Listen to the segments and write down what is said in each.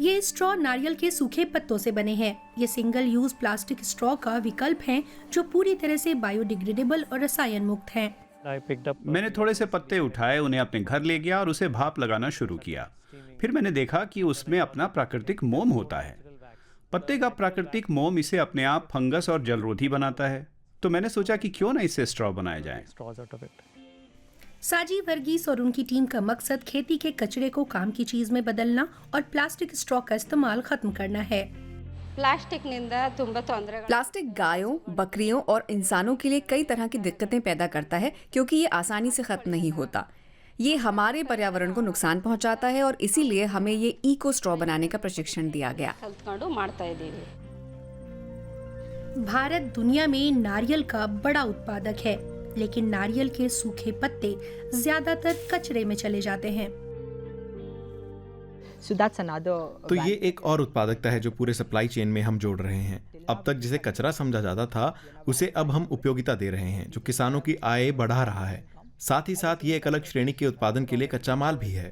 ये स्ट्रॉ नारियल के सूखे पत्तों से बने हैं। ये सिंगल यूज प्लास्टिक स्ट्रॉ का विकल्प हैं जो पूरी तरह से बायोडिग्रेडेबल और रसायन मुक्त हैं। मैंने थोड़े से पत्ते उठाए, उन्हें अपने घर ले गया और उसे भाप लगाना शुरू किया। फिर मैंने देखा कि उसमें अपना प्राकृतिक मोम होता है। पत्ते का प्राकृतिक मोम इसे अपने आप फंगस और जलरोधी बनाता है। तो मैंने सोचा कि क्यों ना इससे स्ट्रॉ बनाया जाए। साजी वर्गीस और उनकी टीम का मकसद खेती के कचरे को काम की चीज में बदलना और प्लास्टिक स्ट्रॉ का इस्तेमाल खत्म करना है। प्लास्टिक गायों, बकरियों और इंसानों के लिए कई तरह की दिक्कतें पैदा करता है क्योंकि ये आसानी से खत्म नहीं होता। ये हमारे पर्यावरण को नुकसान पहुंचाता है और इसीलिए हमें ये इको स्ट्रॉ बनाने का प्रशिक्षण दिया गया। भारत दुनिया में नारियल का बड़ा उत्पादक है, लेकिन नारियल के सूखे पत्ते ज्यादातर कचरे में चले जाते हैं। तो ये एक और उत्पादकता है जो पूरे सप्लाई चेन में हम जोड़ रहे हैं। अब तक जिसे कचरा समझा जाता था, उसे अब हम उपयोगिता दे रहे हैं, जो किसानों की आय बढ़ा रहा है। साथ ही साथ ये एक अलग श्रेणी के उत्पादन के लिए कच्चा माल भी है।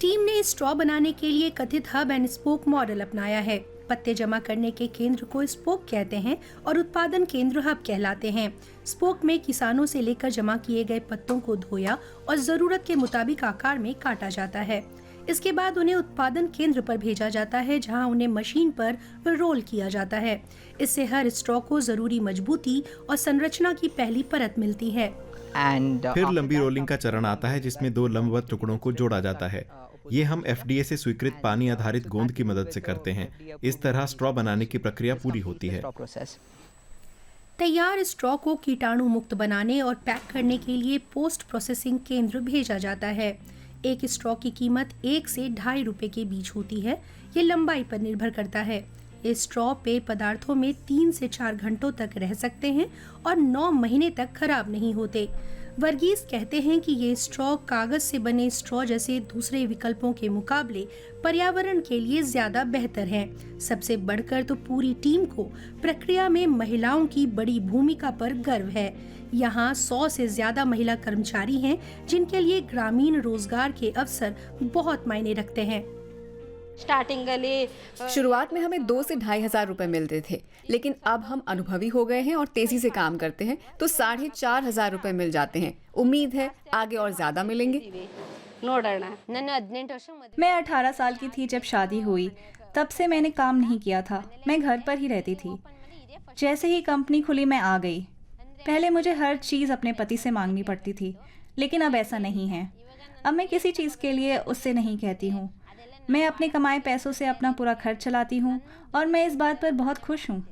टीम ने स्ट्रॉ बनाने के लिए कथित हब एंड स्पोक मॉडल अपनाया है। पत्ते जमा करने के केंद्र को स्पोक कहते हैं और उत्पादन केंद्र हब कहलाते हैं। स्पोक में किसानों से लेकर जमा किए गए पत्तों को धोया और जरूरत के मुताबिक आकार में काटा जाता है। इसके बाद उन्हें उत्पादन केंद्र पर भेजा जाता है, जहां उन्हें मशीन पर रोल किया जाता है। इससे हर स्ट्रॉ को जरूरी मजबूती और संरचना की पहली परत मिलती है। फिर लंबी रोलिंग का चरण आता है, जिसमें 2 लंबवत टुकड़ों को जोड़ा जाता है। ये हम FDA से स्वीकृत पानी आधारित गोंद की मदद से करते हैं। इस तरह स्ट्रॉ बनाने की प्रक्रिया पूरी होती है। तैयार स्ट्रॉ को कीटाणु मुक्त बनाने और पैक करने के लिए पोस्ट प्रोसेसिंग केंद्र भेजा जाता है। एक स्ट्रॉ की कीमत 1 से 2.5 रुपए के बीच होती है। ये लंबाई पर निर्भर करता है। ये स्ट्रॉ पेय पदार्थों में 3 से 4 घंटों तक रह सकते हैं और 9 महीने तक खराब नहीं होते। वर्गीस कहते हैं कि ये स्ट्रॉ कागज से बने स्ट्रॉ जैसे दूसरे विकल्पों के मुकाबले पर्यावरण के लिए ज्यादा बेहतर हैं। सबसे बढ़कर तो पूरी टीम को प्रक्रिया में महिलाओं की बड़ी भूमिका पर गर्व है। यहाँ 100 से ज्यादा महिला कर्मचारी हैं, जिनके लिए ग्रामीण रोजगार के अवसर बहुत मायने रखते हैं। शुरुआत में हमें 2 से 2,500 रुपए मिलते थे, लेकिन अब हम अनुभवी हो गए हैं और तेजी से काम करते हैं तो 4,500 रुपए मिल जाते हैं। उम्मीद है आगे और ज्यादा मिलेंगे। मैं 18 साल की थी जब शादी हुई। तब से मैंने काम नहीं किया था। मैं घर पर ही रहती थी। जैसे ही कंपनी खुली मैं आ गई। पहले मुझे हर चीज़ अपने पति से मांगनी पड़ती थी, लेकिन अब ऐसा नहीं है। अब मैं किसी चीज़ के लिए उससे नहीं कहती हूँ। मैं अपने कमाए पैसों से अपना पूरा खर्च चलाती हूँ और मैं इस बात पर बहुत खुश हूँ।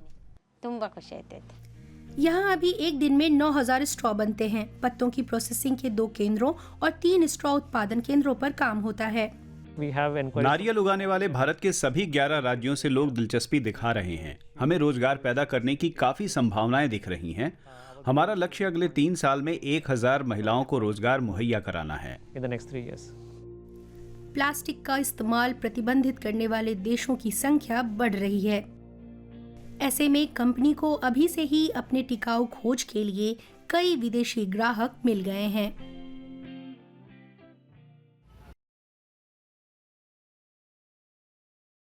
यहाँ अभी एक दिन में 9,000 स्ट्रॉ बनते हैं। पत्तों की प्रोसेसिंग के 2 केंद्रों और 3 स्ट्रॉ उत्पादन केंद्रों पर काम होता है। नारियल उगाने वाले भारत के सभी 11 राज्यों से लोग दिलचस्पी दिखा रहे हैं। हमें रोजगार पैदा करने की काफी संभावनाएं दिख रही हैं। हमारा लक्ष्य अगले 3 साल में 1,000 महिलाओं को रोजगार मुहैया कराना है। प्लास्टिक का इस्तेमाल प्रतिबंधित करने वाले देशों की संख्या बढ़ रही है। ऐसे में कंपनी को अभी से ही अपने टिकाऊ खोज के लिए कई विदेशी ग्राहक मिल गए हैं।